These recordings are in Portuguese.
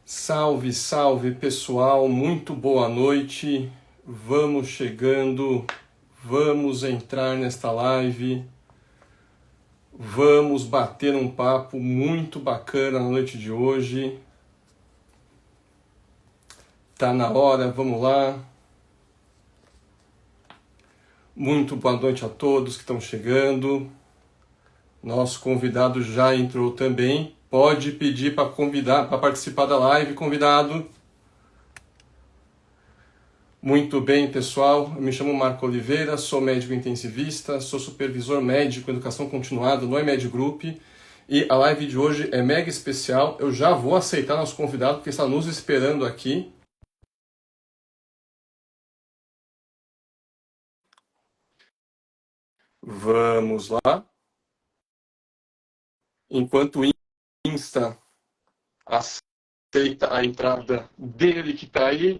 Salve, salve pessoal, muito boa noite. Vamos chegando, vamos entrar nesta live, vamos bater um papo muito bacana na noite de hoje. Tá na hora, vamos lá. Muito boa noite a todos que estão chegando. Nosso convidado já entrou também. Pode pedir para convidar, para participar da live, convidado. Muito bem, pessoal. Eu me chamo Marco Oliveira, sou médico intensivista, sou supervisor médico em educação continuada no EMED Group e a live de hoje é mega especial. Eu já vou aceitar nosso convidado porque está nos esperando aqui. Vamos lá. Enquanto o Insta aceita a entrada dele que está aí.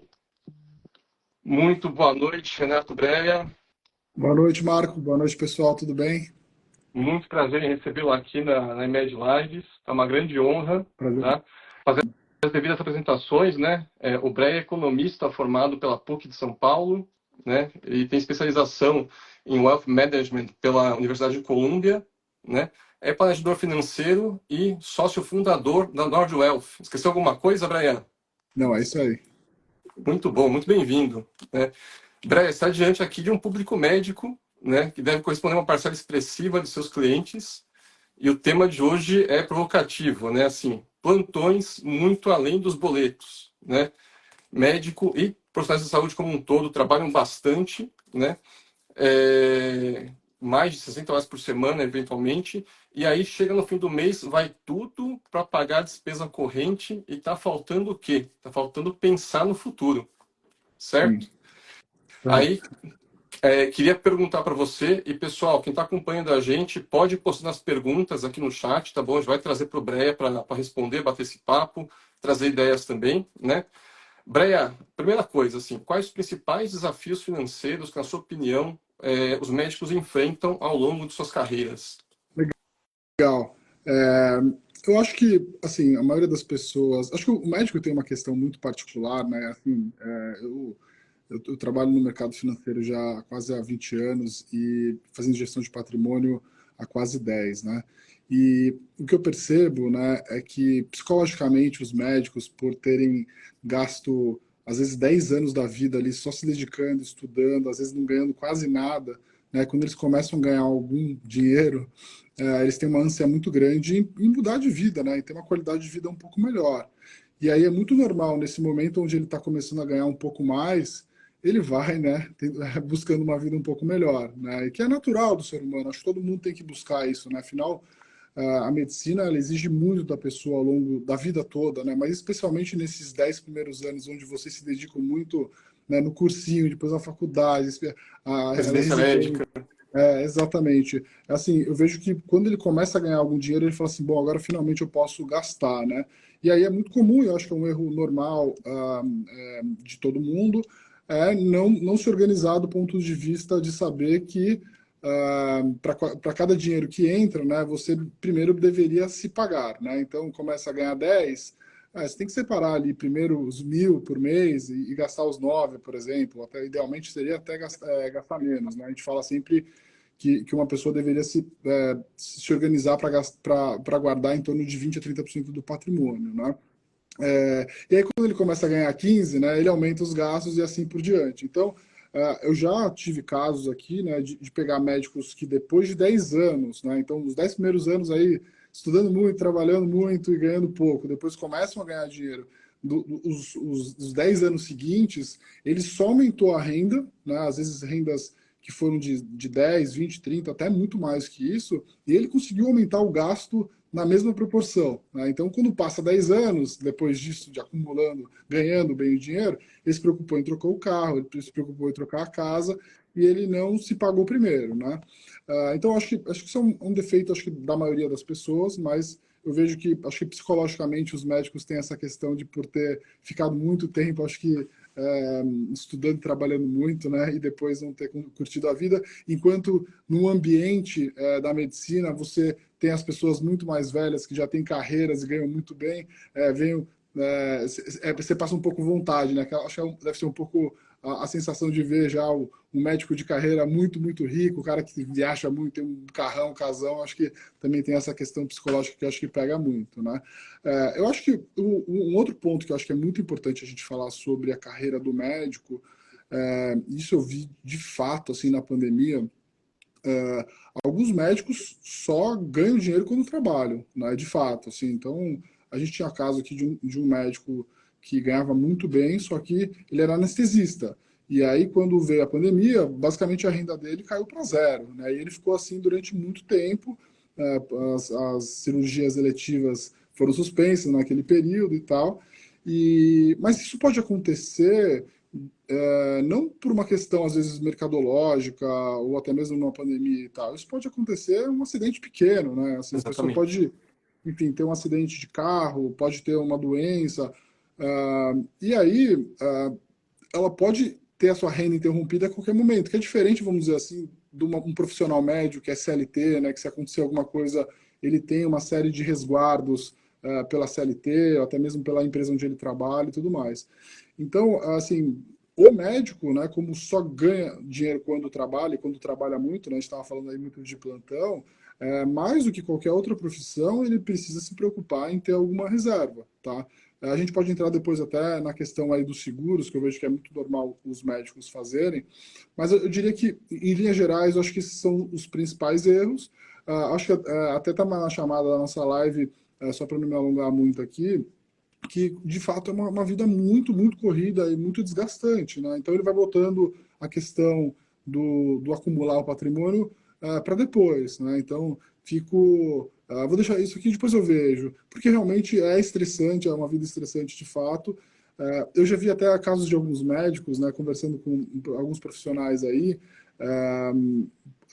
Muito boa noite, Renato Breia. Boa noite, Marco. Boa noite, pessoal. Tudo bem? Muito prazer em recebê-lo aqui na EMED Lives. É uma grande honra, Prazer. tá? Fazer as devidas apresentações, né? O Breia é economista formado pela PUC de São Paulo, né? Ele tem especialização em Wealth Management pela Universidade de Colômbia, né? É planejador financeiro e sócio fundador da Nord Wealth. Esqueceu alguma coisa, Breia? Não, é isso aí. Muito bom, muito bem-vindo, né? Breia está diante aqui de um público médico, né, que deve corresponder a uma parcela expressiva de seus clientes. E o tema de hoje é provocativo, né? Assim, plantões muito além dos boletos, né? Médico e profissionais de saúde como um todo trabalham bastante, né? Mais de 60 horas por semana, eventualmente, e aí chega no fim do mês, vai tudo para pagar a despesa corrente e tá faltando o quê? Tá faltando pensar no futuro, certo? Sim. Tá. Aí queria perguntar para você, e pessoal, quem está acompanhando a gente, pode ir postando as perguntas aqui no chat, tá bom? A gente vai trazer para o Breia para responder, bater esse papo, trazer ideias também, né? Breia, primeira coisa, assim, quais os principais desafios financeiros que, na sua opinião, os médicos enfrentam ao longo de suas carreiras? Legal. Eu acho que, assim, a maioria das pessoas... Acho que o médico tem uma questão muito particular, né? Assim, eu trabalho no mercado financeiro já há quase há 20 anos e fazendo gestão de patrimônio há quase 10, né? E o que eu percebo, né, é que psicologicamente os médicos, por terem gasto às vezes 10 anos da vida ali só se dedicando, estudando, às vezes não ganhando quase nada, né? Quando eles começam a ganhar algum dinheiro, eles têm uma ânsia muito grande em mudar de vida, né? E ter uma qualidade de vida um pouco melhor. E aí é muito normal, nesse momento onde ele está começando a ganhar um pouco mais, ele vai, né, buscando uma vida um pouco melhor, né, e que é natural do ser humano, acho que todo mundo tem que buscar isso, né, afinal, a medicina, ela exige muito da pessoa ao longo da vida toda, né, mas especialmente nesses 10 primeiros anos, onde você se dedica muito, né, no cursinho, depois na faculdade, a Residência residência, médica. exatamente. Assim, eu vejo que quando ele começa a ganhar algum dinheiro, ele fala assim, bom, agora finalmente eu posso gastar, né? E aí é muito comum, eu acho que é um erro normal de todo mundo, não se organizar do ponto de vista de saber que para cada dinheiro que entra, né, você primeiro deveria se pagar, né? Então começa a ganhar 10, você tem que separar ali primeiro os 1.000 por mês e gastar os 9, por exemplo. Até, idealmente seria até gastar menos, né? A gente fala sempre que uma pessoa deveria se organizar para guardar em torno de 20 a 30% do patrimônio, né? E aí, quando ele começa a ganhar 15, né, ele aumenta os gastos e assim por diante. Então, eu já tive casos aqui, né, de pegar médicos que depois de 10 anos, né, então os 10 primeiros anos aí, estudando muito, trabalhando muito e ganhando pouco, depois começam a ganhar dinheiro. Os 10 anos seguintes, ele só aumentou a renda, né, às vezes rendas que foram de 10, 20, 30, até muito mais que isso, e ele conseguiu aumentar o gasto na mesma proporção, né? Então, quando passa 10 anos, depois disso, de acumulando, ganhando bem o dinheiro, ele se preocupou em trocar o carro, ele se preocupou em trocar a casa, e ele não se pagou primeiro, né? Então, acho que isso é um defeito, acho que da maioria das pessoas, mas eu vejo que, acho que psicologicamente os médicos têm essa questão de, por ter ficado muito tempo, acho que estudando e trabalhando muito, né, e depois não ter curtido a vida, enquanto no ambiente da medicina você tem as pessoas muito mais velhas que já têm carreiras e ganham muito bem, vem você passa um pouco vontade, né? Acho que deve ser um pouco a sensação de ver já um médico de carreira muito, muito rico, o cara que viaja muito, tem um carrão, um casão, acho que também tem essa questão psicológica que eu acho que pega muito, né? Eu acho que um outro ponto que eu acho que é muito importante a gente falar sobre a carreira do médico, isso eu vi de fato, assim, na pandemia, é, alguns médicos só ganham dinheiro quando trabalham, né? De fato, assim. Então, a gente tinha caso aqui de um médico que ganhava muito bem, só que ele era anestesista. E aí, quando veio a pandemia, basicamente a renda dele caiu para zero, né? E ele ficou assim durante muito tempo. As cirurgias eletivas foram suspensas naquele período e tal. Mas isso pode acontecer não por uma questão, às vezes, mercadológica ou até mesmo numa pandemia e tal. Isso pode acontecer um acidente pequeno, né? Assim, a pessoa Exatamente. pode, enfim, ter um acidente de carro, pode ter uma doença, e aí ela pode ter a sua renda interrompida a qualquer momento, que é diferente, vamos dizer assim, de um profissional médio que é CLT, né? Que se acontecer alguma coisa, ele tem uma série de resguardos pela CLT, ou até mesmo pela empresa onde ele trabalha e tudo mais. Então, assim, o médico, né, como só ganha dinheiro quando trabalha, e quando trabalha muito, né, a gente estava falando aí muito de plantão, mais do que qualquer outra profissão, ele precisa se preocupar em ter alguma reserva, tá? A gente pode entrar depois até na questão aí dos seguros, que eu vejo que é muito normal os médicos fazerem, mas eu diria que, em linhas gerais, eu acho que esses são os principais erros. Acho que até está na chamada da nossa live, só para não me alongar muito aqui, que de fato é uma vida muito, muito corrida e muito desgastante, né? Então ele vai botando a questão do acumular o patrimônio para depois, né? Então vou deixar isso aqui, depois eu vejo, porque realmente é estressante, é uma vida estressante de fato. Eu já vi até casos de alguns médicos, né, conversando com alguns profissionais aí,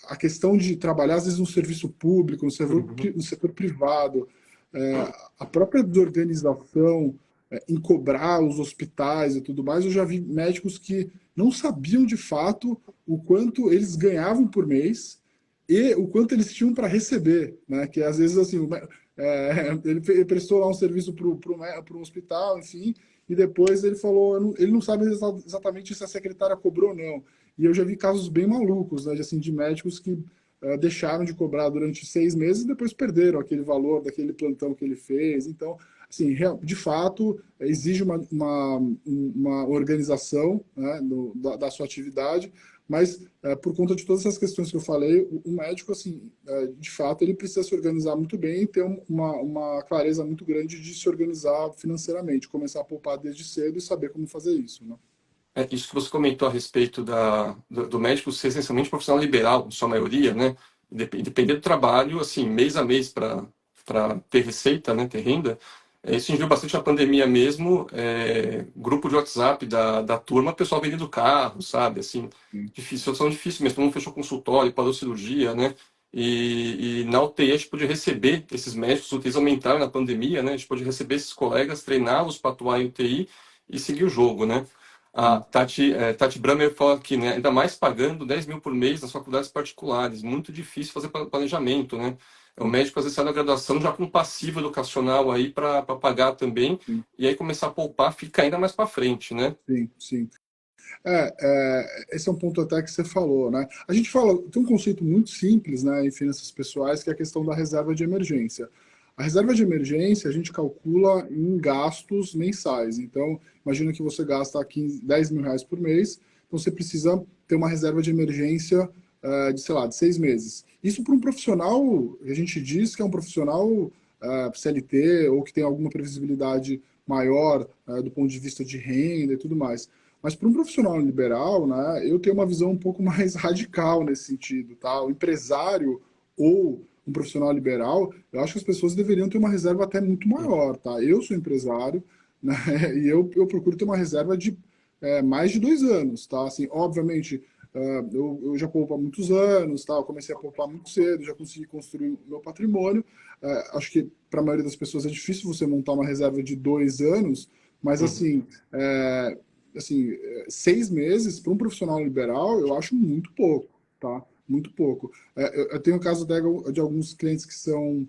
a questão de trabalhar às vezes no serviço público, Uhum. no setor privado, a própria desorganização em cobrar os hospitais e tudo mais, eu já vi médicos que não sabiam de fato o quanto eles ganhavam por mês e o quanto eles tinham para receber, né? Que às vezes assim, ele prestou lá um serviço para um hospital, enfim, e depois ele falou, ele não sabe exatamente se a secretária cobrou ou não. E eu já vi casos bem malucos, né? De médicos que deixaram de cobrar durante 6 meses e depois perderam aquele valor daquele plantão que ele fez. Então, assim, de fato, exige uma organização, né, da sua atividade, mas por conta de todas essas questões que eu falei, o médico, assim, de fato, ele precisa se organizar muito bem e ter uma clareza muito grande de se organizar financeiramente, começar a poupar desde cedo e saber como fazer isso, né? Isso que você comentou a respeito do médico ser essencialmente profissional liberal, em sua maioria, né? Depender do trabalho, assim, mês a mês para ter receita, né? Ter renda. Isso a gente viu bastante na pandemia mesmo. Grupo de WhatsApp da turma, pessoal vendendo carro, sabe? Assim, Sim, difícil, situação difícil mesmo. Todo mundo fechou consultório, parou cirurgia, né? E na UTI a gente pôde receber esses médicos, os UTIs aumentaram na pandemia, né? A gente pôde receber esses colegas, treiná-los para atuar em UTI e seguir o jogo, né? A sim. Tati Bramer fala aqui, né? Ainda mais pagando 10 mil por mês nas faculdades particulares. Muito difícil fazer planejamento, né? O médico às vezes sai da graduação já com um passivo educacional aí para pagar também, Sim, e aí começar a poupar fica ainda mais para frente, né? sim, sim. Esse é um ponto até que você falou, né? A gente fala, tem um conceito muito simples, né, em finanças pessoais, que é a questão da reserva de emergência. A reserva de emergência a gente calcula em gastos mensais. Então, imagina que você gasta 15, 10 mil reais por mês, então você precisa ter uma reserva de emergência de, sei lá, de 6 meses. Isso para um profissional, a gente diz que é um profissional CLT ou que tem alguma previsibilidade maior do ponto de vista de renda e tudo mais. Mas para um profissional liberal, né, eu tenho uma visão um pouco mais radical nesse sentido, tá? O empresário ou um profissional liberal, eu acho que as pessoas deveriam ter uma reserva até muito maior, tá? Eu sou empresário, né, e eu procuro ter uma reserva de mais de 2 anos, tá? Assim, obviamente, eu já poupo há muitos anos, tá? Eu comecei a poupar muito cedo, já consegui construir o meu patrimônio. Acho que para a maioria das pessoas é difícil você montar uma reserva de 2 anos, mas Uhum. assim, 6 meses para um profissional liberal, eu acho muito pouco, tá? Muito pouco. Eu tenho o caso de alguns clientes que são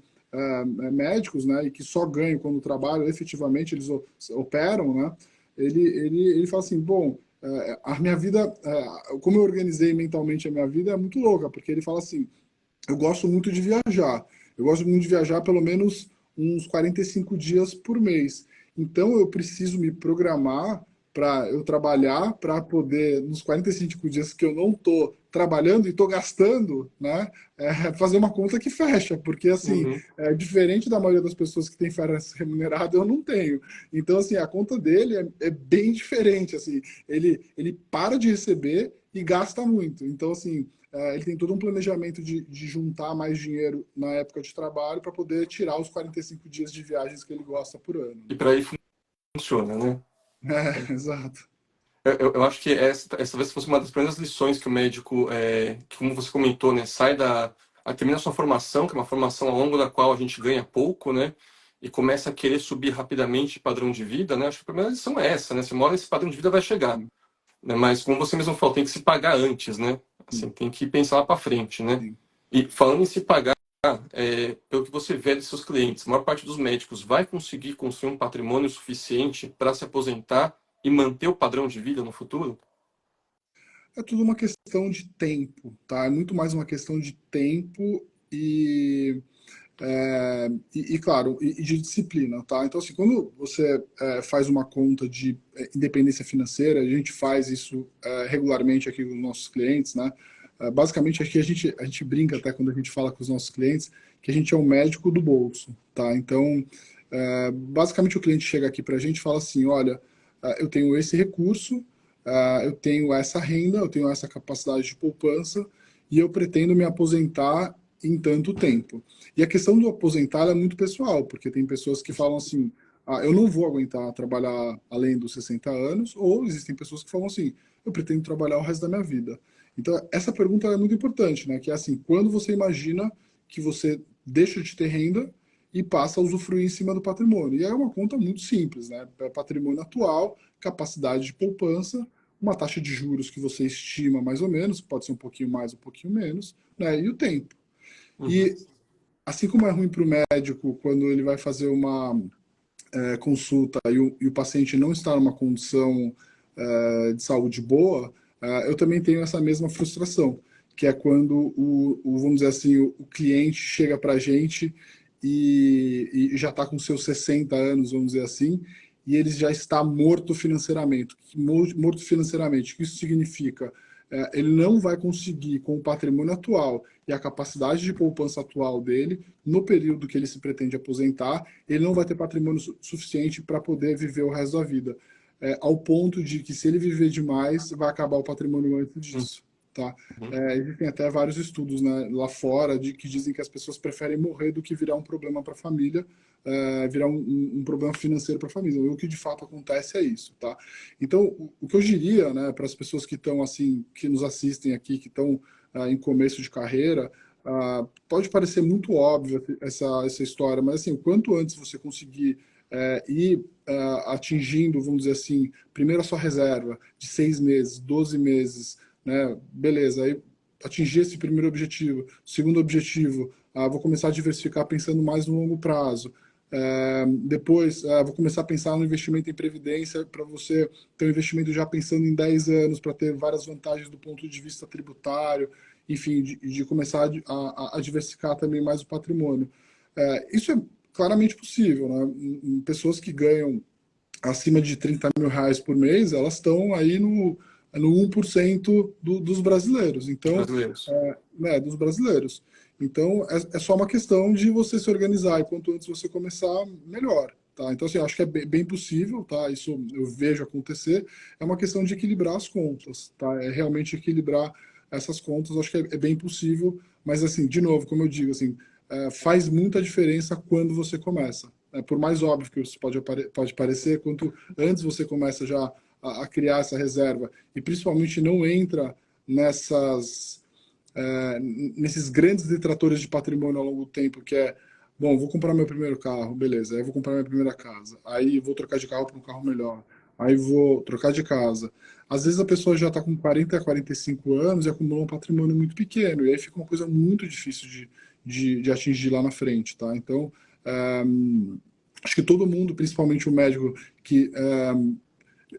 médicos, né, e que só ganham quando trabalham, efetivamente eles operam, né, ele fala assim, bom, a minha vida, como eu organizei mentalmente a minha vida é muito louca, porque ele fala assim, eu gosto muito de viajar. Eu gosto muito de viajar pelo menos uns 45 dias por mês. Então eu preciso me programar para eu trabalhar para poder, nos 45 dias que eu não estou trabalhando e estou gastando, né, fazer uma conta que fecha, porque assim, Uhum. diferente da maioria das pessoas que têm férias remuneradas, eu não tenho. Então assim, a conta dele é bem diferente, assim, ele para de receber e gasta muito. Então assim, ele tem todo um planejamento de juntar mais dinheiro na época de trabalho para poder tirar os 45 dias de viagens que ele gosta por ano. E para aí funciona, né? Exato. Eu acho que essa talvez fosse uma das primeiras lições que o médico, que como você comentou, né, sai termina a sua formação, que é uma formação ao longo da qual a gente ganha pouco, né, e começa a querer subir rapidamente padrão de vida, né, acho que a primeira lição é essa, né, se uma hora esse padrão de vida vai chegar, Sim, né, mas como você mesmo falou, tem que se pagar antes, né, assim, sim, tem que pensar lá para frente, né, sim. e falando em se pagar, pelo que você vê dos seus clientes, a maior parte dos médicos vai conseguir construir um patrimônio suficiente para se aposentar e manter o padrão de vida no futuro? É tudo uma questão de tempo, tá? É muito mais uma questão de tempo claro, e de disciplina, tá? Então, assim, quando você faz uma conta de independência financeira, a gente faz isso regularmente aqui com os nossos clientes, né? Basicamente, aqui a gente brinca até quando a gente fala com os nossos clientes que a gente é um médico do bolso, tá? Então, basicamente, o cliente chega aqui para a gente e fala assim, olha, eu tenho esse recurso, eu tenho essa renda, eu tenho essa capacidade de poupança e eu pretendo me aposentar em tanto tempo. E a questão do aposentar é muito pessoal, porque tem pessoas que falam assim, eu não vou aguentar trabalhar além dos 60 anos, ou existem pessoas que falam assim, eu pretendo trabalhar o resto da minha vida. Então, essa pergunta é muito importante, né? Que é assim, quando você imagina que você deixa de ter renda e passa a usufruir em cima do patrimônio. E é uma conta muito simples, né? Patrimônio atual, capacidade de poupança, uma taxa de juros que você estima mais ou menos, pode ser um pouquinho mais, um pouquinho menos, né? E o tempo. Uhum. E assim como é ruim para o médico quando ele vai fazer uma consulta e o paciente não está numa condição de saúde boa, eu também tenho essa mesma frustração, que é quando vamos dizer assim, o cliente chega para a gente e já está com seus 60 anos, vamos dizer assim, e ele já está morto financeiramente. Morto financeiramente, o que isso significa? Ele não vai conseguir, com o patrimônio atual e a capacidade de poupança atual dele, no período que ele se pretende aposentar, ele não vai ter patrimônio suficiente para poder viver o resto da vida. Ao ponto de que, se ele viver demais, vai acabar o patrimônio antes disso. Tá? Uhum. Existem até vários estudos, né, lá fora que dizem que as pessoas preferem morrer do que virar um problema para a família, virar um problema financeiro para a família. E o que de fato acontece é isso. Tá? Então, o que eu diria, né, para as pessoas que estão assim, que nos assistem aqui, que estão em começo de carreira, pode parecer muito óbvio essa história, mas assim, o quanto antes você conseguir ir atingindo, vamos dizer assim, primeiro a sua reserva de 6 meses, 12 meses, né? Beleza, aí atingir esse primeiro objetivo. Segundo objetivo, vou começar a diversificar pensando mais no longo prazo. Depois, vou começar a pensar no investimento em previdência para você ter um investimento já pensando em 10 anos, para ter várias vantagens do ponto de vista tributário, enfim, de começar a diversificar também mais o patrimônio. Isso é claramente possível, né? Pessoas que ganham acima de 30 mil reais por mês, elas estão aí no 1% dos brasileiros. Os Então, brasileiros. né, dos brasileiros. Então, é só uma questão de você se organizar, e quanto antes você começar, melhor. Tá? Então, assim, eu acho que é bem possível, tá? Isso eu vejo acontecer. É uma questão de equilibrar as contas, tá? É realmente equilibrar essas contas, eu acho que é bem possível, mas, assim, de novo, como eu digo, assim, faz muita diferença quando você começa. Por mais óbvio que isso pode parecer, quanto antes você começa já a criar essa reserva, e principalmente não entra nesses grandes detratores de patrimônio ao longo do tempo, que é, bom, vou comprar meu primeiro carro, beleza, aí vou comprar minha primeira casa, aí vou trocar de carro para um carro melhor, aí vou trocar de casa. Às vezes a pessoa já está com 40 a 45 anos e acumula um patrimônio muito pequeno, e aí fica uma coisa muito difícil de atingir lá na frente, tá? Então, acho que todo mundo, principalmente o médico, que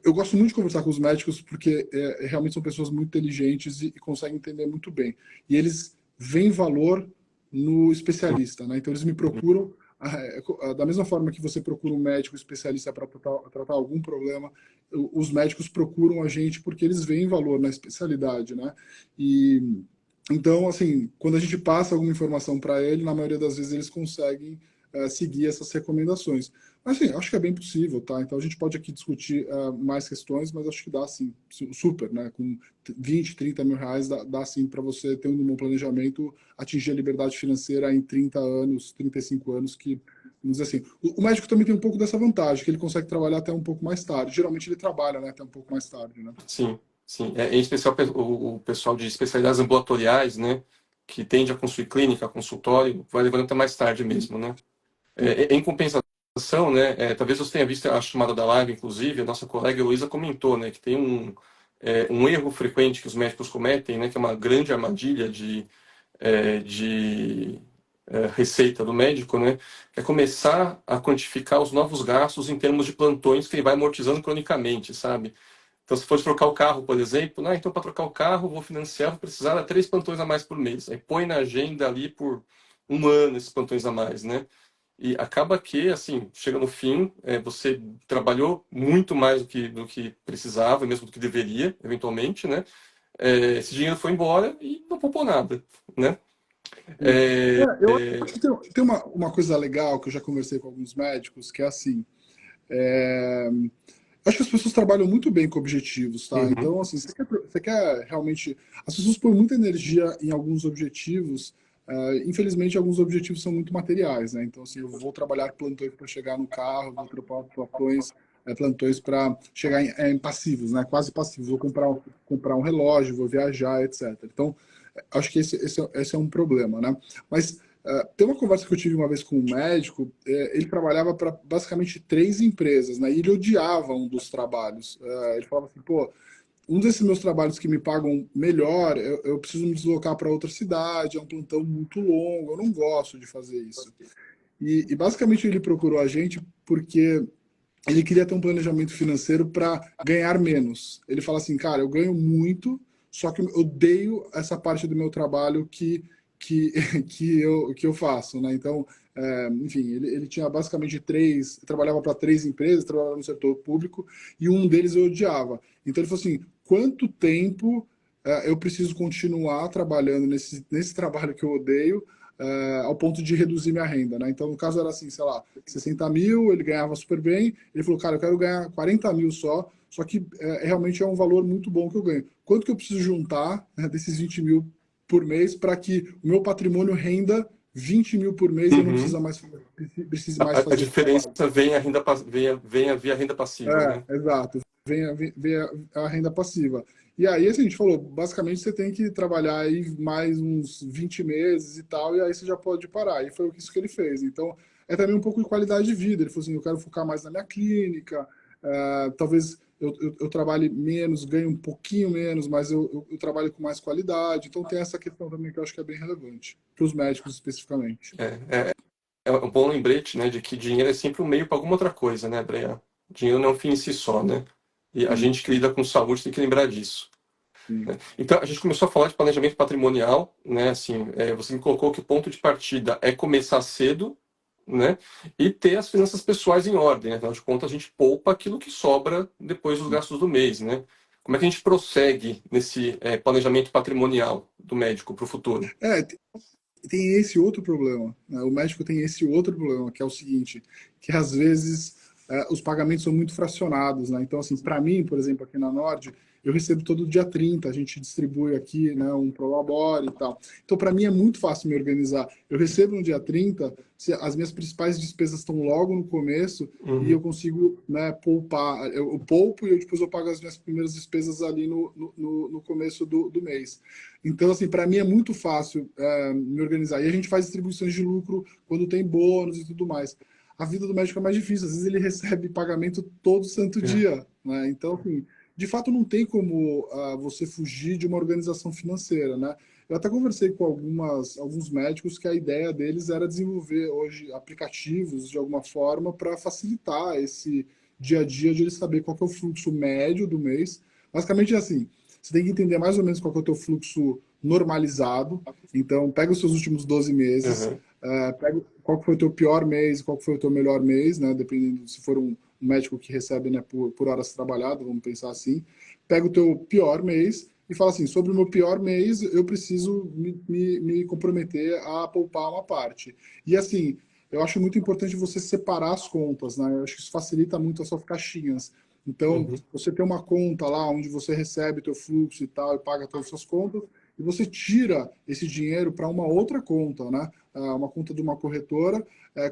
eu gosto muito de conversar com os médicos porque realmente são pessoas muito inteligentes e conseguem entender muito bem. E eles veem valor no especialista, né? Então eles me procuram da mesma forma que você procura um médico especialista para tratar algum problema, os médicos procuram a gente porque eles veem valor na especialidade, né? E então, assim, quando a gente passa alguma informação para ele, na maioria das vezes eles conseguem seguir essas recomendações. Mas, assim, acho que é bem possível, tá? Então a gente pode aqui discutir mais questões, mas acho que dá, sim, super, né? Com 20, 30 mil reais, dá sim para você ter um bom planejamento, atingir a liberdade financeira em 30 anos, 35 anos, que, vamos dizer assim. O médico também tem um pouco dessa vantagem, que ele consegue trabalhar até um pouco mais tarde. Geralmente ele trabalha, né, até um pouco mais tarde, né? Sim, sim. Em especial o pessoal de especialidades ambulatoriais, né? Que tende a construir clínica, consultório, vai levando até mais tarde mesmo, né? Em compensação, né? Talvez você tenha visto a chamada da live, inclusive, a nossa colega Heloísa comentou, né? Que tem um erro frequente que os médicos cometem, né? Que é uma grande armadilha de receita do médico, né? Que é começar a quantificar os novos gastos em termos de plantões que ele vai amortizando cronicamente, sabe? Então, se for trocar o carro, por exemplo, então para trocar o carro, vou financiar, vou precisar de 3 plantões a mais por mês. Aí põe na agenda ali por um ano esses plantões a mais, né? E acaba que, assim, chega no fim, você trabalhou muito mais do que precisava, mesmo do que deveria, eventualmente, né? Esse dinheiro foi embora e não poupou nada, né? Sim. É, Eu acho que tem uma coisa legal que eu já conversei com alguns médicos, que é assim, é, acho que as pessoas trabalham muito bem com objetivos, tá? uhum, Então, assim, você quer realmente. As pessoas põem muita energia em alguns objetivos. Infelizmente, alguns objetivos são muito materiais, né? Então, assim, eu vou trabalhar plantões para chegar no carro, vou trabalhar plantões para chegar em passivos, né? Quase passivos. Vou comprar um relógio, vou viajar, etc. Então, acho que esse é um problema, né? Mas tem uma conversa que eu tive uma vez com um médico, ele trabalhava para basicamente 3 empresas, né? E ele odiava um dos trabalhos. Ele falava assim, pô, um desses meus trabalhos que me pagam melhor, eu preciso me deslocar para outra cidade, é um plantão muito longo, eu não gosto de fazer isso. E basicamente ele procurou a gente porque ele queria ter um planejamento financeiro para ganhar menos. Ele fala assim, cara, eu ganho muito, só que eu odeio essa parte do meu trabalho que, que eu faço, né? Então, enfim, ele tinha basicamente trabalhava para 3 empresas, trabalhava no setor público, e um deles eu odiava. Então ele falou assim, quanto tempo eu preciso continuar trabalhando nesse trabalho que eu odeio, ao ponto de reduzir minha renda, né? Então, no caso era assim, sei lá, 60 mil, ele ganhava super bem, ele falou, cara, eu quero ganhar 40 mil só que realmente é um valor muito bom que eu ganho. Quanto que eu preciso juntar, né, desses 20 mil por mês para que o meu patrimônio renda 20 mil por mês e eu não uhum. precise mais A fazer esse diferença trabalho? vem via renda passiva, né? Exato. Vem a renda passiva. E aí, assim, a gente falou, basicamente você tem que trabalhar aí mais uns 20 meses e tal, e aí você já pode parar. E foi isso que ele fez. Então, é também um pouco de qualidade de vida. Ele falou assim, eu quero focar mais na minha clínica, talvez eu trabalhe menos, ganhe um pouquinho menos, mas eu trabalho com mais qualidade. Então tem essa questão também que eu acho que é bem relevante, para os médicos especificamente. É um bom lembrete, né, de que dinheiro é sempre um meio para alguma outra coisa, né, Breia? Dinheiro não é um fim em si só, né? E a Sim, gente que lida com saúde tem que lembrar disso, sim. né? Então, a gente começou a falar de planejamento patrimonial, né? Assim, você me colocou que o ponto de partida é começar cedo, né? E ter as finanças pessoais em ordem, né? Afinal de contas, a gente poupa aquilo que sobra depois dos gastos do mês, né? Como é que a gente prossegue nesse planejamento patrimonial do médico para o futuro? Tem esse outro problema, né? O médico tem esse outro problema, que é o seguinte, que às vezes os pagamentos são muito fracionados, né? Então, assim, para mim, por exemplo, aqui na Nord, eu recebo todo dia 30, a gente distribui aqui, né, um prolabore e tal. Então, para mim é muito fácil me organizar. Eu recebo no dia 30, as minhas principais despesas estão logo no começo e eu Uhum. consigo, né, poupar. Eu poupo e depois eu pago as minhas primeiras despesas ali no começo do mês. Então, assim, para mim é muito fácil me organizar. E a gente faz distribuições de lucro quando tem bônus e tudo mais. A vida do médico é mais difícil. Às vezes ele recebe pagamento todo santo É. dia, né? Então, assim, de fato, não tem como você fugir de uma organização financeira, né? Eu até conversei com alguns médicos que a ideia deles era desenvolver hoje aplicativos de alguma forma para facilitar esse dia a dia de ele saber qual que é o fluxo médio do mês. Basicamente é assim, você tem que entender mais ou menos qual que é o teu fluxo normalizado. Então, pega os seus últimos 12 meses, Uhum. pega qual que foi o teu pior mês, qual que foi o teu melhor mês, né? Dependendo se for um médico que recebe, né, por horas trabalhadas, vamos pensar assim. Pega o teu pior mês e fala assim, sobre o meu pior mês, eu preciso me comprometer a poupar uma parte. E assim, eu acho muito importante você separar as contas, né? Eu acho que isso facilita muito as suas caixinhas. Então, Uhum. você tem uma conta lá onde você recebe teu fluxo e tal, e paga todas as suas contas, e você tira esse dinheiro para uma outra conta, né? Uma conta de uma corretora,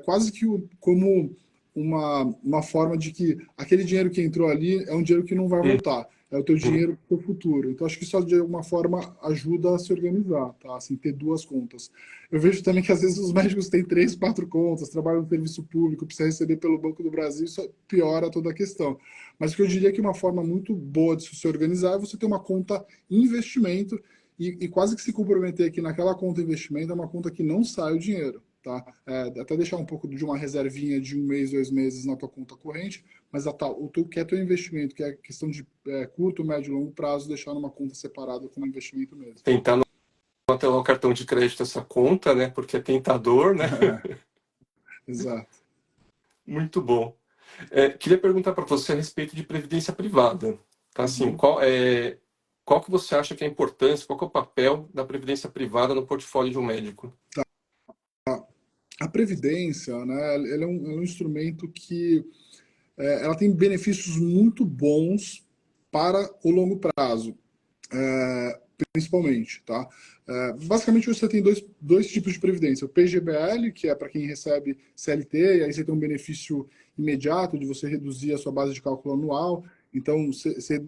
quase que como uma forma de que aquele dinheiro que entrou ali é um dinheiro que não vai voltar, é o teu Uhum. dinheiro para o futuro. Então, acho que isso, de alguma forma, ajuda a se organizar, tá? Assim, ter duas contas. Eu vejo também que, às vezes, os médicos têm três, quatro contas, trabalham no serviço público, precisa receber pelo Banco do Brasil, isso piora toda a questão. Mas o que eu diria que uma forma muito boa de se organizar é você ter uma conta investimento e quase que se comprometer que naquela conta investimento é uma conta que não sai o dinheiro, tá? Até deixar um pouco de uma reservinha de um mês, 2 meses na tua conta corrente, mas o teu, que é teu investimento, que é questão de curto, médio e longo prazo, deixar numa conta separada como investimento mesmo. Tentar não atrelar o cartão de crédito a essa conta, né? Porque é tentador, né? Exato. Muito bom. Queria perguntar para você a respeito de previdência privada. Tá? Assim, Uhum. qual que você acha que é a importância, qual que é o papel da previdência privada no portfólio de um médico? A previdência, né, ela é um instrumento que ela tem benefícios muito bons para o longo prazo, principalmente, tá? Basicamente você tem dois tipos de previdência. O PGBL, que é para quem recebe CLT, e aí você tem um benefício imediato de você reduzir a sua base de cálculo anual. Então, você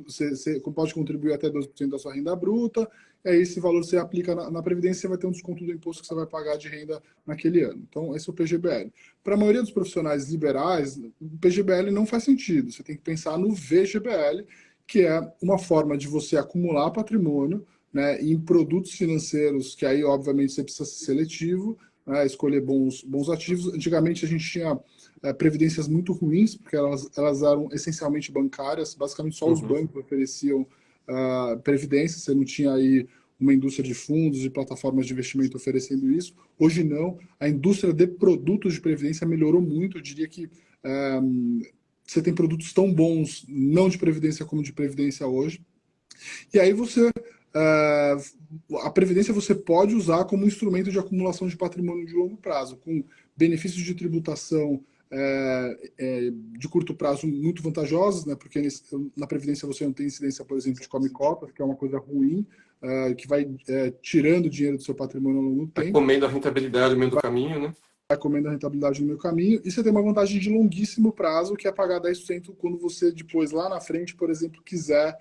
pode contribuir até 12% da sua renda bruta, e aí esse valor você aplica na Previdência, você vai ter um desconto do imposto que você vai pagar de renda naquele ano. Então, esse é o PGBL. Para a maioria dos profissionais liberais, o PGBL não faz sentido. Você tem que pensar no VGBL, que é uma forma de você acumular patrimônio, né, em produtos financeiros, que aí, obviamente, você precisa ser seletivo, né, escolher bons ativos. Antigamente, a gente tinha previdências muito ruins, porque elas eram essencialmente bancárias, basicamente só os Uhum. bancos ofereciam previdência, você não tinha aí uma indústria de fundos e plataformas de investimento oferecendo isso. Hoje não, a indústria de produtos de previdência melhorou muito, eu diria que você tem produtos tão bons, não de previdência como de previdência hoje, e aí a previdência você pode usar como instrumento de acumulação de patrimônio de longo prazo, com benefícios de tributação de curto prazo muito vantajosos, né? Porque na previdência você não tem incidência, por exemplo, de come-cotas, que é uma coisa ruim, que vai tirando dinheiro do seu patrimônio ao longo do Vai tempo, comendo a rentabilidade no meio do caminho, né? vai comendo a rentabilidade no meio caminho, e você tem uma vantagem de longuíssimo prazo, que é pagar 10% quando você depois, lá na frente, por exemplo, quiser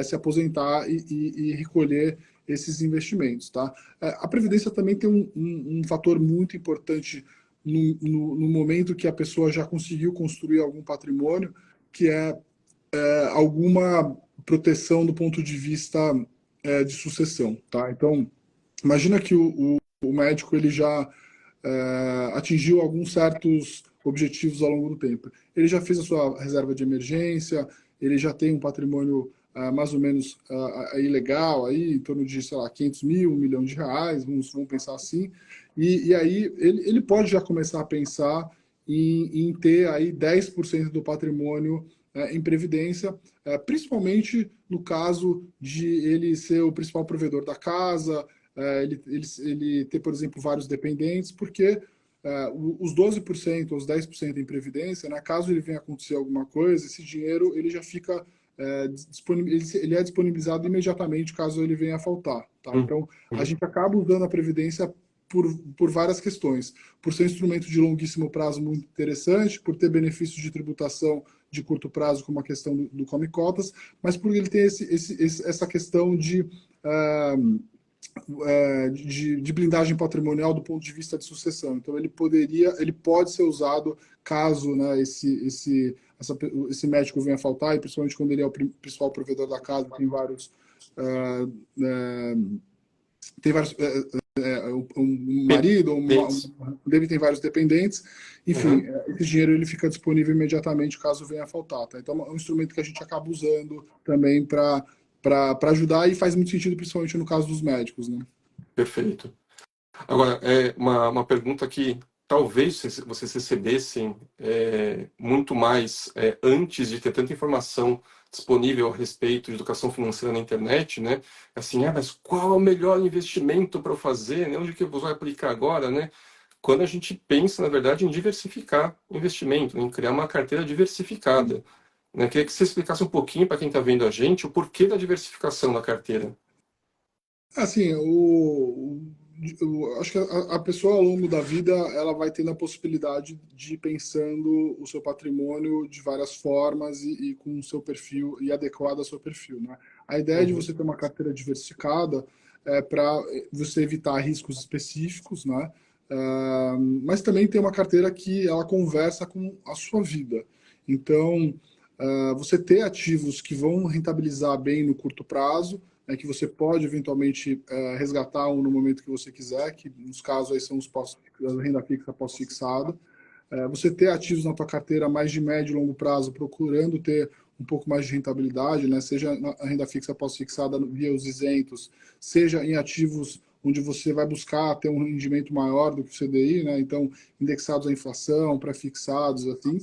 se aposentar e recolher esses investimentos. Tá? A Previdência também tem um fator muito importante no momento que a pessoa já conseguiu construir algum patrimônio, que é alguma proteção do ponto de vista de sucessão. Tá? Então, imagina que o médico ele já atingiu alguns certos objetivos ao longo do tempo. Ele já fez a sua reserva de emergência, ele já tem um patrimônio mais ou menos aí legal, aí, em torno de, sei lá, 500 mil, R$ 1 milhão, vamos pensar assim, e aí ele pode já começar a pensar em ter aí 10% do patrimônio em previdência, principalmente no caso de ele ser o principal provedor da casa, ele ter, por exemplo, vários dependentes, porque os 12% ou os 10% em previdência, né, caso ele venha acontecer alguma coisa, esse dinheiro ele já fica ele é disponibilizado imediatamente caso ele venha a faltar. Tá? Então, a Uhum. gente acaba usando a previdência por várias questões. Por ser um instrumento de longuíssimo prazo muito interessante, por ter benefícios de tributação de curto prazo, como a questão do come cotas, mas por ele ter essa questão de blindagem patrimonial do ponto de vista de sucessão. Então ele pode ser usado caso, né, esse médico venha a faltar, e principalmente quando ele é o principal provedor da casa, tem vários tem vários, um marido, Dependentes. o David tem vários dependentes, enfim, Uhum. esse dinheiro ele fica disponível imediatamente caso venha a faltar, tá? Então é um instrumento que a gente acaba usando também para ajudar e faz muito sentido, principalmente no caso dos médicos, né? Perfeito. Agora, uma pergunta que talvez vocês recebessem muito mais antes de ter tanta informação disponível a respeito de educação financeira na internet, né? Assim, mas qual é o melhor investimento para eu fazer, né? Onde que eu vou aplicar agora, né? Quando a gente pensa, na verdade, em diversificar investimento, em criar uma carteira diversificada, né? Queria que você explicasse um pouquinho para quem está vendo a gente o porquê da diversificação da carteira. Assim, acho que a pessoa ao longo da vida ela vai tendo a possibilidade de ir pensando o seu patrimônio de várias formas e com o seu perfil e adequado ao seu perfil, né? A ideia de Uhum. você ter uma carteira diversificada é para você evitar riscos específicos, né? Mas também tem uma carteira que ela conversa com a sua vida. Então, você ter ativos que vão rentabilizar bem no curto prazo, que você pode eventualmente resgatar um no momento que você quiser, que nos casos aí são os pós, a renda fixa pós-fixada. Você ter ativos na tua carteira mais de médio e longo prazo, procurando ter um pouco mais de rentabilidade, né? Seja na renda fixa pós-fixada via os isentos, seja em ativos onde você vai buscar ter um rendimento maior do que o CDI, né? Então, indexados à inflação, pré-fixados, assim.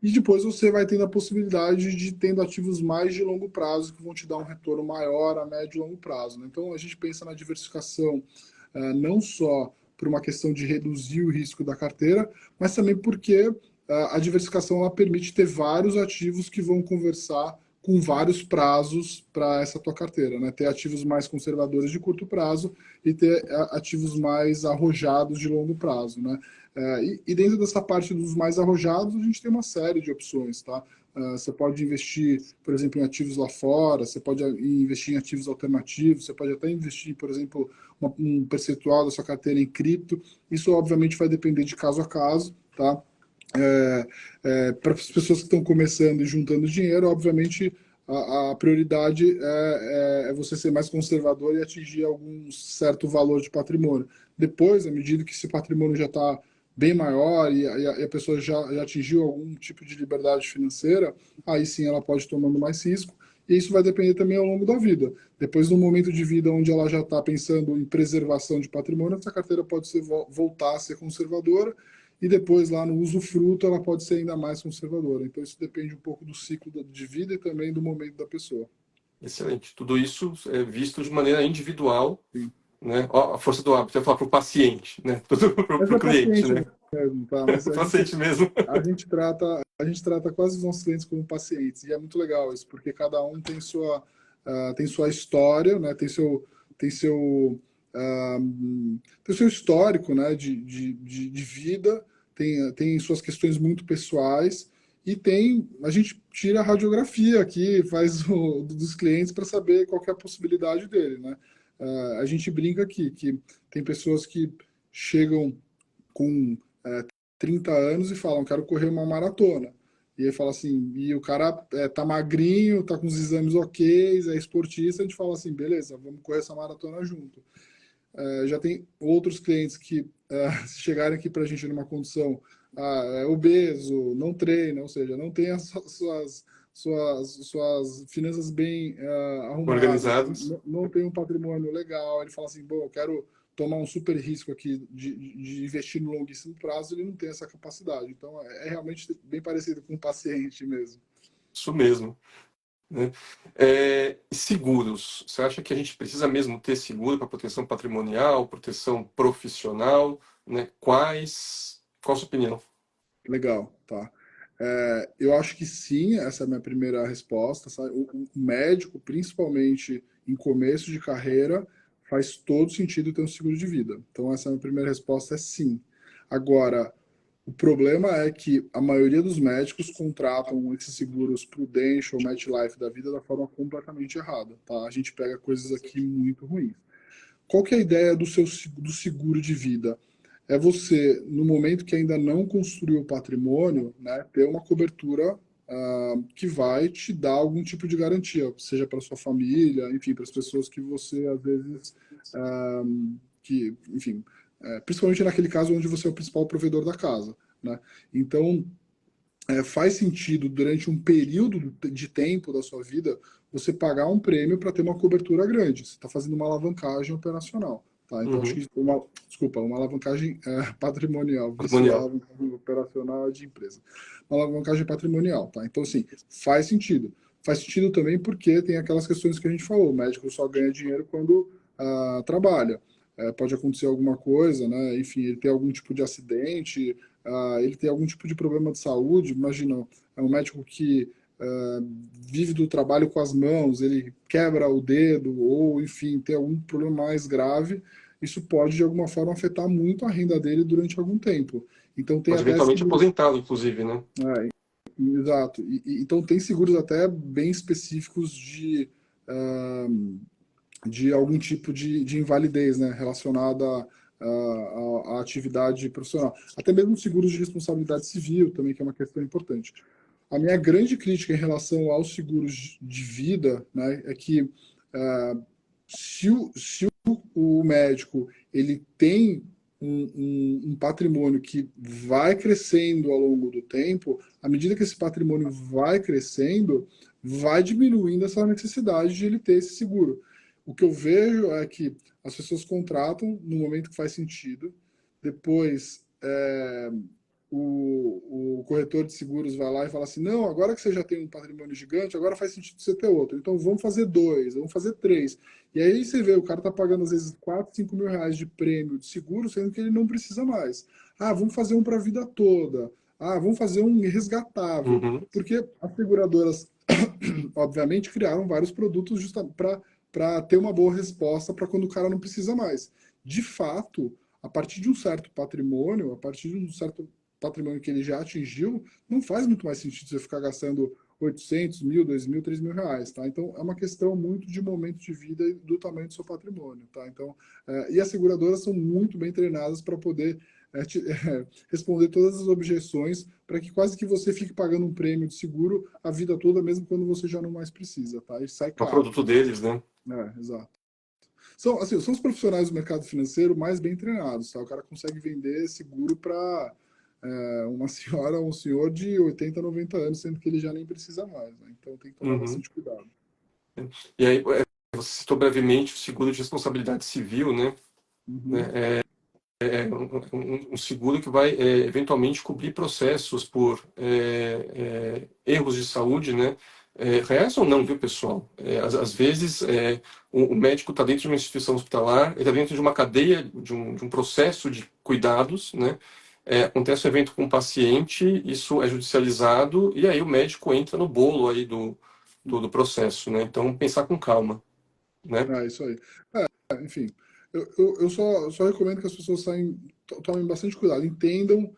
E depois você vai tendo a possibilidade de tendo ativos mais de longo prazo que vão te dar um retorno maior a médio e longo prazo, né? Então a gente pensa na diversificação não só por uma questão de reduzir o risco da carteira, mas também porque a diversificação ela permite ter vários ativos que vão conversar com vários prazos para essa tua carteira, né? Ter ativos mais conservadores de curto prazo e ter ativos mais arrojados de longo prazo, né? E dentro dessa parte dos mais arrojados, a gente tem uma série de opções, tá? Você pode investir, por exemplo, em ativos lá fora, você pode investir em ativos alternativos, você pode até investir, por exemplo, um percentual da sua carteira em cripto. Isso, obviamente, vai depender de caso a caso, tá? Para as pessoas que estão começando e juntando dinheiro, obviamente, a prioridade é você ser mais conservador e atingir algum certo valor de patrimônio. Depois, à medida que esse patrimônio já está bem maior e a pessoa já atingiu algum tipo de liberdade financeira, aí sim ela pode ir tomando mais risco. E isso vai depender também ao longo da vida. Depois, no momento de vida onde ela já está pensando em preservação de patrimônio, essa carteira pode voltar a ser conservadora e depois lá no usufruto ela pode ser ainda mais conservadora. Então isso depende um pouco do ciclo de vida e também do momento da pessoa. Excelente. Tudo isso é visto de maneira individual, Sim. né? Ó, a força do hábito, eu ia falar para o paciente, né? Tudo para Mas o é cliente, paciente né? mesmo, tá? Mas O paciente mesmo. a gente trata quase os nossos clientes como pacientes e é muito legal isso, porque cada um tem sua história, né? Tem seu tem seu histórico, né? De vida, tem suas questões muito pessoais e a gente tira a radiografia aqui, faz dos clientes para saber qual que é a possibilidade dele, né? A gente brinca aqui que tem pessoas que chegam com 30 anos e falam, quero correr uma maratona. E aí fala assim, e o cara tá magrinho, tá com os exames ok, é esportista, a gente fala assim, beleza, vamos correr essa maratona junto. Já tem outros clientes que se chegarem aqui para a gente numa condição é obeso, não treina, ou seja, não tem as suas finanças bem arrumadas, Organizados. não tem um patrimônio legal, ele fala assim, bom, eu quero tomar um super risco aqui de investir no longuíssimo prazo, ele não tem essa capacidade. Então, é realmente bem parecido com o paciente mesmo. Isso mesmo. Né? Seguros. Você acha que a gente precisa mesmo ter seguro para proteção patrimonial, proteção profissional? Né? Quais? Qual a sua opinião? Legal, tá. Eu acho que sim, essa é a minha primeira resposta. Sabe? O médico, principalmente em começo de carreira, faz todo sentido ter um seguro de vida. Então, essa é a minha primeira resposta, é sim. Agora, o problema é que a maioria dos médicos contratam esses seguros Prudential, MetLife da vida da forma completamente errada, tá? A gente pega coisas aqui muito ruins. Qual que é a ideia do seguro de vida? É você, no momento que ainda não construiu o patrimônio, né, ter uma cobertura que vai te dar algum tipo de garantia, seja para sua família, enfim, para as pessoas que você às vezes enfim, principalmente naquele caso onde você é o principal provedor da casa, né? Então, faz sentido, durante um período de tempo da sua vida, você pagar um prêmio para ter uma cobertura grande. Você está fazendo uma alavancagem operacional. Tá? Então, acho Uhum. que uma alavancagem patrimonial. Isso, a Patrimonial. alavancagem operacional é de empresa. Uma alavancagem patrimonial. Tá? Então, assim, faz sentido. Faz sentido também porque tem aquelas questões que a gente falou. O médico só ganha dinheiro quando trabalha. Pode acontecer alguma coisa, né? Enfim, ele tem algum tipo de acidente, ele tem algum tipo de problema de saúde. Imagina, é um médico que vive do trabalho com as mãos, ele quebra o dedo, ou enfim, tem algum problema mais grave, isso pode de alguma forma afetar muito a renda dele durante algum tempo. Então tem Pode até eventualmente seguros, aposentá-lo, inclusive, né? exato. Então tem seguros até bem específicos de algum tipo de invalidez, né, relacionada à atividade profissional. Até mesmo seguros de responsabilidade civil também, que é uma questão importante. A minha grande crítica em relação aos seguros de vida, né, é que se o médico ele tem um patrimônio que vai crescendo ao longo do tempo, à medida que esse patrimônio vai crescendo, vai diminuindo essa necessidade de ele ter esse seguro. O que eu vejo é que as pessoas contratam no momento que faz sentido, depois o corretor de seguros vai lá e fala assim, não, agora que você já tem um patrimônio gigante, agora faz sentido você ter outro. Então vamos fazer dois, vamos fazer três. E aí você vê, o cara tá pagando às vezes 4, 5 mil reais de prêmio de seguro, sendo que ele não precisa mais. Ah, vamos fazer um para a vida toda. Ah, vamos fazer um resgatável. Uhum. Porque as seguradoras, obviamente, criaram vários produtos justamente para ter uma boa resposta para quando o cara não precisa mais. De fato, a partir de um certo patrimônio, a partir de um certo patrimônio que ele já atingiu, não faz muito mais sentido você ficar gastando 800, 1.000, 2.000, 3.000 reais, tá? Então, é uma questão muito de momento de vida e do tamanho do seu patrimônio, tá? Então, e as seguradoras são muito bem treinadas para poder responder todas as objeções para que quase que você fique pagando um prêmio de seguro a vida toda, mesmo quando você já não mais precisa, tá? E sai É o caro. produto deles, né? Exato. São, assim, são os profissionais do mercado financeiro mais bem treinados, tá? O cara consegue vender seguro para uma senhora ou um senhor de 80, 90 anos, sendo que ele já nem precisa mais, né? Então tem que tomar Uhum. bastante cuidado. E aí, você citou brevemente o seguro de responsabilidade civil, né? Uhum. Um seguro que vai eventualmente cobrir processos por erros de saúde, né? Reais ou não, viu, pessoal? Às vezes, o médico está dentro de uma instituição hospitalar, ele está dentro de uma cadeia, de um processo de cuidados, né? Acontece um evento com o paciente, isso é judicializado, e aí o médico entra no bolo aí do processo, né? Então, pensar com calma, né? Isso aí. Enfim, eu só recomendo que as pessoas tomem bastante cuidado, entendam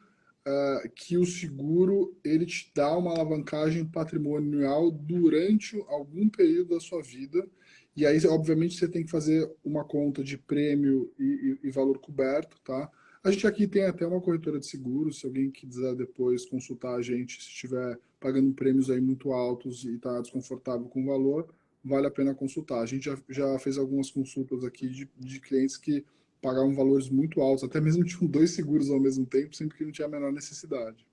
que o seguro ele te dá uma alavancagem patrimonial durante algum período da sua vida. E aí, obviamente, você tem que fazer uma conta de prêmio e valor coberto, tá? A gente aqui tem até uma corretora de seguros, se alguém quiser depois consultar a gente, se estiver pagando prêmios aí muito altos e está desconfortável com o valor, vale a pena consultar. A gente já fez algumas consultas aqui de clientes que pagavam valores muito altos, até mesmo tinham dois seguros ao mesmo tempo, sempre que não tinha a menor necessidade.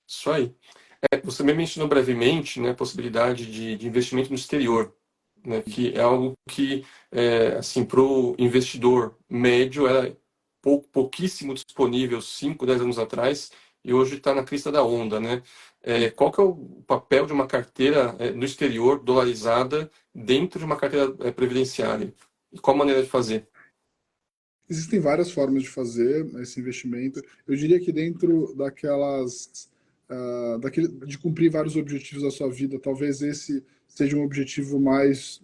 Isso aí. Você também mencionou brevemente, né, a possibilidade de investimento no exterior, né, que é algo que, assim, para o investidor médio era pouquíssimo disponível 5, 10 anos atrás, e hoje está na crista da onda, né? Qual que é o papel de uma carteira no exterior, dolarizada, dentro de uma carteira previdenciária? E qual a maneira de fazer? Existem várias formas de fazer esse investimento. Eu diria que dentro de cumprir vários objetivos da sua vida, talvez esse seja um objetivo mais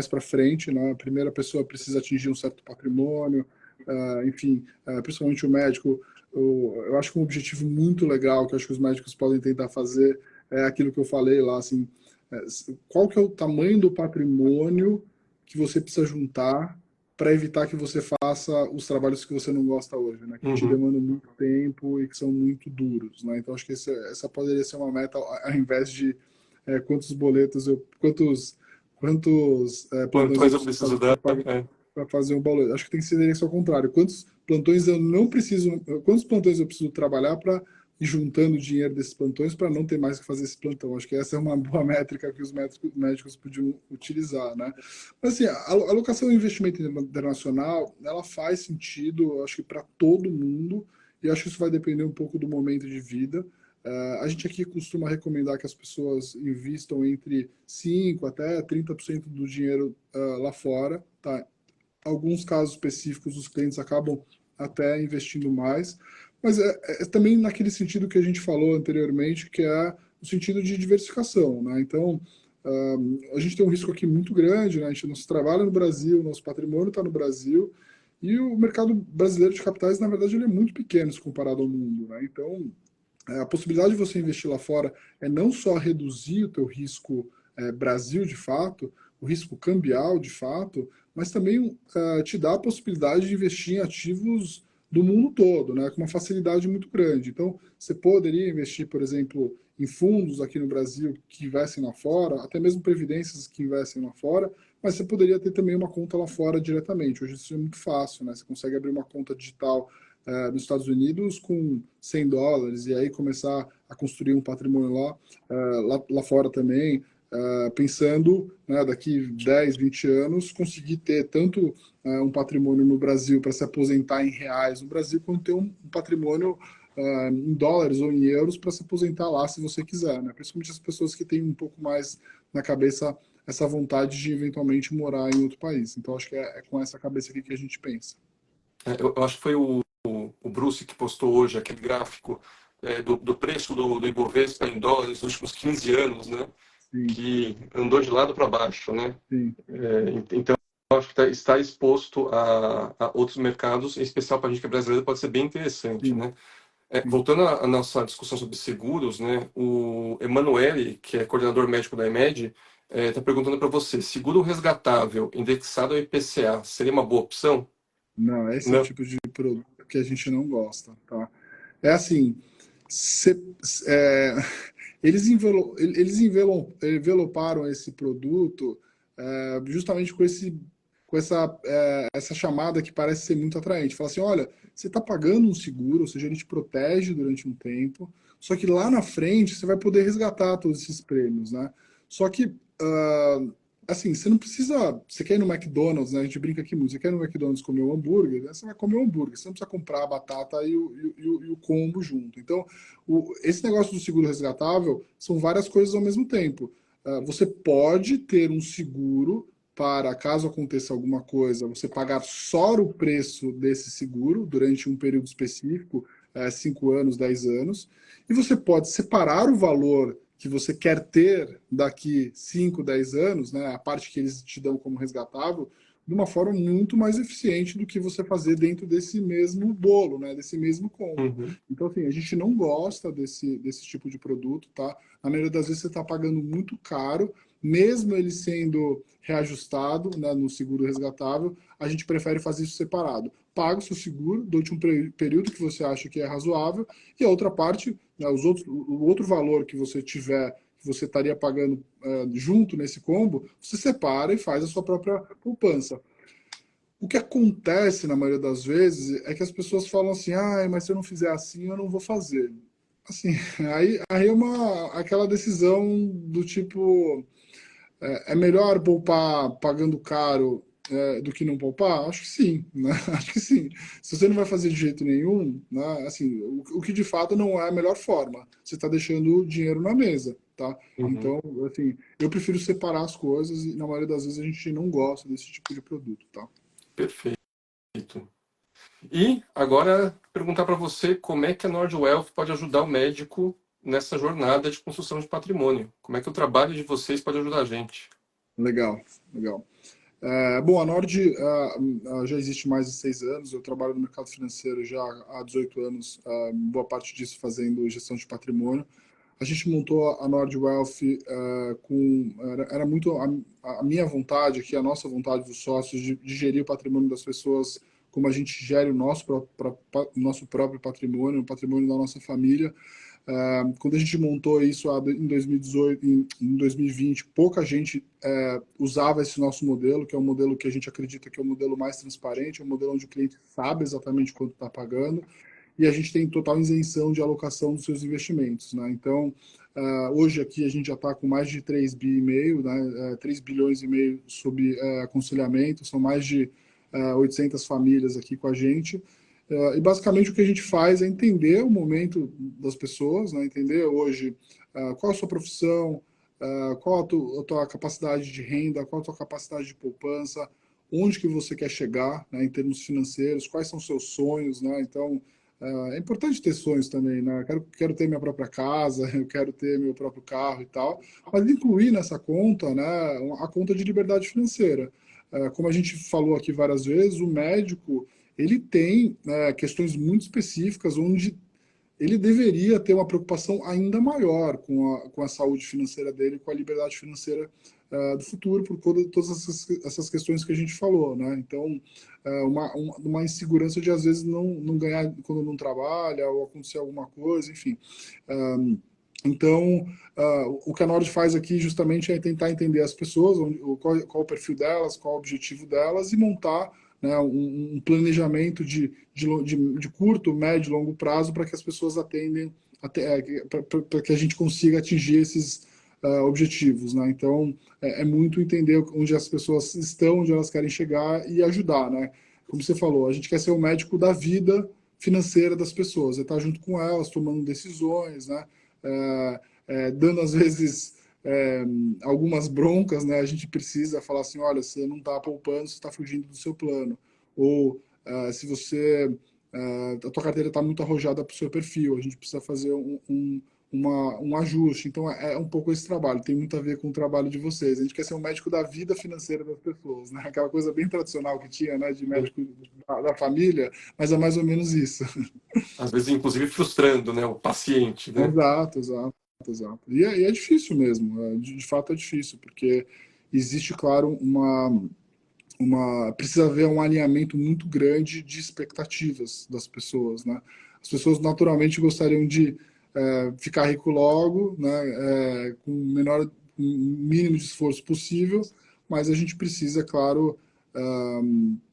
para frente, né? A primeira pessoa precisa atingir um certo patrimônio, enfim, principalmente o médico. Eu acho que um objetivo muito legal que eu acho que os médicos podem tentar fazer é aquilo que eu falei lá, assim, é, qual que é o tamanho do patrimônio que você precisa juntar para evitar que você faça os trabalhos que você não gosta hoje, né? Que te Uhum. demandam muito tempo e que são muito duros, né? Então acho que essa poderia ser uma meta ao invés de quantos boletos quantos plantões eu Plantões eu preciso fazer preciso para dar. pagar, para fazer um valor. Acho que tem que ser isso ao contrário. Quantos plantões eu não preciso, quantos plantões eu preciso trabalhar para ir juntando dinheiro desses plantões para não ter mais que fazer esse plantão? Acho que essa é uma boa métrica que os médicos podiam utilizar, né? Mas assim, a alocação em investimento internacional, ela faz sentido, acho que para todo mundo, e acho que isso vai depender um pouco do momento de vida. A gente aqui costuma recomendar que as pessoas invistam entre 5 até 30% do dinheiro lá fora, tá? Alguns casos específicos, os clientes acabam até investindo mais, mas é também naquele sentido que a gente falou anteriormente, que é o sentido de diversificação, né? Então, a gente tem um risco aqui muito grande, né? A gente não trabalha no Brasil, nosso patrimônio está no Brasil, e o mercado brasileiro de capitais, na verdade, ele é muito pequeno se comparado ao mundo, né? Então, a possibilidade de você investir lá fora é não só reduzir o teu risco Brasil de fato, o risco cambial de fato, mas também te dá a possibilidade de investir em ativos do mundo todo, né, com uma facilidade muito grande. Então, você poderia investir, por exemplo, em fundos aqui no Brasil que investem lá fora, até mesmo previdências que investem lá fora, mas você poderia ter também uma conta lá fora diretamente. Hoje isso é muito fácil, né? Você consegue abrir uma conta digital nos Estados Unidos com US$ 100 e aí começar a construir um patrimônio lá fora também, pensando, né, daqui 10, 20 anos, conseguir ter tanto um patrimônio no Brasil para se aposentar em reais no Brasil, quanto ter um patrimônio em dólares ou em euros para se aposentar lá se você quiser, né? Principalmente as pessoas que têm um pouco mais na cabeça essa vontade de eventualmente morar em outro país. Então acho que é com essa cabeça aqui que a gente pensa. Eu acho que foi o Bruce que postou hoje aquele gráfico do preço do Ibovespa em dólares nos últimos 15 anos, né? Sim, Que andou de lado para baixo, né? sim, Então, eu acho que estar exposto a outros mercados, em especial para a gente que é brasileiro, pode ser bem interessante, sim, né? sim. Voltando à nossa discussão sobre seguros, né? O Emanuele, que é coordenador médico da EMED, está perguntando para você: seguro resgatável indexado ao IPCA seria uma boa opção? Não, esse é o Não. tipo de produto que a gente não gosta, tá? É assim, cê- é, enveloparam esse produto justamente com essa chamada que parece ser muito atraente. Fala assim, olha, você está pagando um seguro, ou seja, ele te protege durante um tempo, só que lá na frente você vai poder resgatar todos esses prêmios, né? Só que assim, você não precisa. Você quer ir no McDonald's, né? A gente brinca aqui muito. Você quer ir no McDonald's comer um hambúrguer, né? Você vai comer um hambúrguer. Você não precisa comprar a batata e o combo junto. Então, esse negócio do seguro resgatável são várias coisas ao mesmo tempo. Você pode ter um seguro para, caso aconteça alguma coisa, você pagar só o preço desse seguro durante um período específico, 5 anos, 10 anos. E você pode separar o valor que você quer ter daqui 5, 10 anos, né, a parte que eles te dão como resgatável, de uma forma muito mais eficiente do que você fazer dentro desse mesmo bolo, né, desse mesmo combo. Uhum. Então, assim, a gente não gosta desse tipo de produto, tá? Na maioria das vezes você está pagando muito caro, mesmo ele sendo reajustado, né, no seguro resgatável, a gente prefere fazer isso separado. Paga o seu seguro durante um período que você acha que é razoável, e a outra parte, né, o outro valor que você tiver, que você estaria pagando junto nesse combo, você separa e faz a sua própria poupança. O que acontece na maioria das vezes é que as pessoas falam assim, ah, mas se eu não fizer assim, eu não vou fazer. Assim, aí é aquela decisão do tipo, é melhor poupar pagando caro do que não poupar? Acho que sim, né? Acho que sim. Se você não vai fazer de jeito nenhum, né? Assim, o que de fato não é a melhor forma. Você está deixando o dinheiro na mesa, tá? Uhum. Então, assim, eu prefiro separar as coisas e na maioria das vezes a gente não gosta desse tipo de produto, tá? Perfeito. E agora perguntar para você como é que a Nordwealth pode ajudar o médico nessa jornada de construção de patrimônio. Como é que o trabalho de vocês pode ajudar a gente? Legal, legal. Bom, a Nord já existe mais de 6 anos. Eu trabalho no mercado financeiro já há 18 anos, boa parte disso fazendo gestão de patrimônio. A gente montou a Nord Wealth era muito a minha vontade aqui, a nossa vontade dos sócios de gerir o patrimônio das pessoas como a gente gere o nosso próprio patrimônio, o patrimônio da nossa família. Quando a gente montou isso em 2018, em 2020, pouca gente usava esse nosso modelo, que é um modelo que a gente acredita que é o modelo mais transparente, é um modelo onde o cliente sabe exatamente quanto está pagando, e a gente tem total isenção de alocação dos seus investimentos, né? Então, hoje aqui a gente já está com mais de 3,5 bi, né? 3 bilhões e meio sob aconselhamento, são mais de 800 famílias aqui com a gente. E basicamente o que a gente faz é entender o momento das pessoas, né? Entender hoje qual a sua profissão, qual a tua capacidade de renda, qual a tua capacidade de poupança, onde que você quer chegar, né, em termos financeiros, quais são os seus sonhos, né? Então, é importante ter sonhos também, né? Quero ter minha própria casa, eu quero ter meu próprio carro e tal, mas incluir nessa conta, né, a conta de liberdade financeira. Como a gente falou aqui várias vezes, o médico ele tem questões muito específicas onde ele deveria ter uma preocupação ainda maior com a saúde financeira dele, com a liberdade financeira do futuro, por todas essas questões que a gente falou, né? Então, uma insegurança de, às vezes, não ganhar quando não trabalha, ou acontecer alguma coisa, enfim. Então, o que a Nord faz aqui justamente é tentar entender as pessoas, qual o perfil delas, qual o objetivo delas, e montar, né, um planejamento de curto, médio e longo prazo para que as pessoas atendem, para que a gente consiga atingir esses objetivos, né? Então, é muito entender onde as pessoas estão, onde elas querem chegar e ajudar, né? Como você falou, a gente quer ser o médico da vida financeira das pessoas, é estar junto com elas, tomando decisões, né? Dando às vezes algumas broncas, né? A gente precisa falar assim, olha, você não está poupando, você está fugindo do seu plano. Ou se você a tua carteira está muito arrojada para o seu perfil, a gente precisa fazer um ajuste. Então é um pouco esse trabalho, tem muito a ver com o trabalho de vocês. A gente quer ser um médico da vida financeira das pessoas, né? Aquela coisa bem tradicional que tinha, né? De médico da família, mas é mais ou menos isso. Às vezes, inclusive, frustrando, né, o paciente, né? Exato, exato, exato. E é difícil mesmo, de fato é difícil, porque existe, claro, precisa haver um alinhamento muito grande de expectativas das pessoas, né? As pessoas naturalmente gostariam de ficar rico logo, né? Com o mínimo de esforço possível, mas a gente precisa, claro,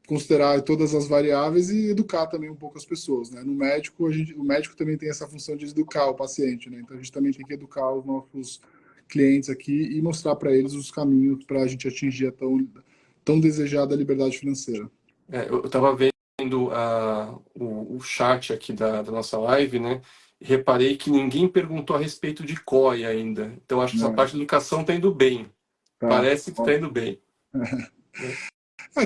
considerar todas as variáveis e educar também um pouco as pessoas, né? No médico, o médico também tem essa função de educar o paciente, né? Então a gente também tem que educar os nossos clientes aqui e mostrar para eles os caminhos para a gente atingir a tão desejada liberdade financeira. Eu estava vendo o chat aqui da nossa live, né? E reparei que ninguém perguntou a respeito de COI ainda. Então, acho que essa parte da educação está indo bem. Tá. Parece que está indo bem. Né?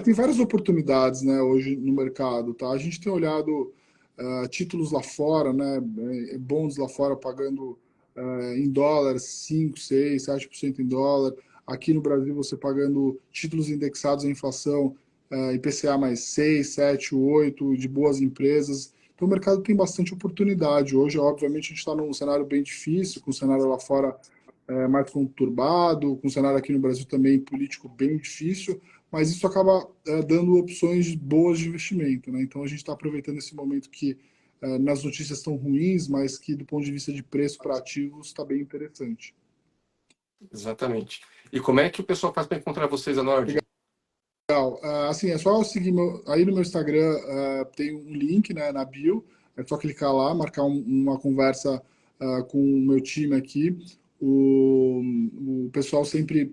Tem várias oportunidades, né, hoje no mercado, tá? A gente tem olhado títulos lá fora, né, bonds lá fora pagando em dólar 5, 6, 7% em dólar. Aqui no Brasil você pagando títulos indexados à inflação, IPCA mais 6, 7, 8, de boas empresas. Então o mercado tem bastante oportunidade. Hoje, obviamente, a gente está num cenário bem difícil, com o cenário lá fora mais conturbado, com o cenário aqui no Brasil também político bem difícil, mas isso acaba dando opções boas de investimento, né? Então a gente está aproveitando esse momento que nas notícias estão ruins, mas que do ponto de vista de preço para ativos está bem interessante. Exatamente. E como é que o pessoal faz para encontrar vocês, a Nord? Legal. Assim, é só seguir aí no meu Instagram, tem um link, né, na bio, é só clicar lá, marcar uma conversa com o meu time aqui. O pessoal sempre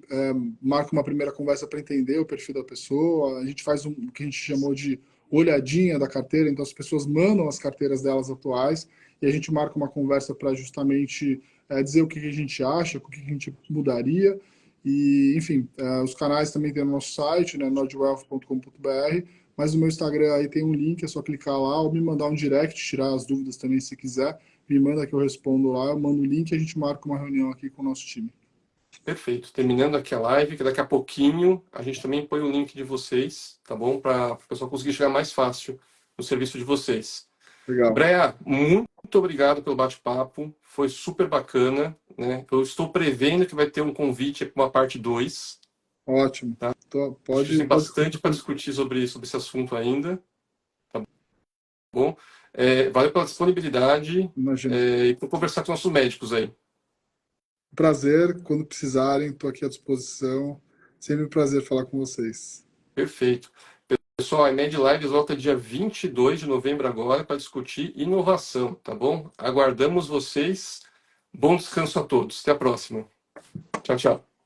marca uma primeira conversa para entender o perfil da pessoa. A gente faz o que a gente chamou de olhadinha da carteira, então as pessoas mandam as carteiras delas atuais e a gente marca uma conversa para justamente dizer o que a gente acha, o que a gente mudaria. E, enfim, os canais também tem no nosso site, né, nordwealth.com.br, mas no meu Instagram aí tem um link, é só clicar lá ou me mandar um direct, tirar as dúvidas também se quiser. Me manda que eu respondo lá, eu mando o link e a gente marca uma reunião aqui com o nosso time. Perfeito. Terminando aqui a live, que daqui a pouquinho a gente também põe o link de vocês, tá bom? Para o pessoal conseguir chegar mais fácil no serviço de vocês. Legal. Breia, muito obrigado pelo bate-papo. Foi super bacana, né? Eu estou prevendo que vai ter um convite para uma parte 2. Ótimo. Tá? Acho que Pode, tem bastante para discutir sobre esse assunto ainda. Tá bom? Valeu pela disponibilidade Imagina. e por conversar com nossos médicos aí. Prazer, quando precisarem, estou aqui à disposição. Sempre um prazer falar com vocês. Perfeito. Pessoal, a Med Lives volta dia 22 de novembro agora para discutir inovação, tá bom? Aguardamos vocês. Bom descanso a todos. Até a próxima. Tchau, tchau.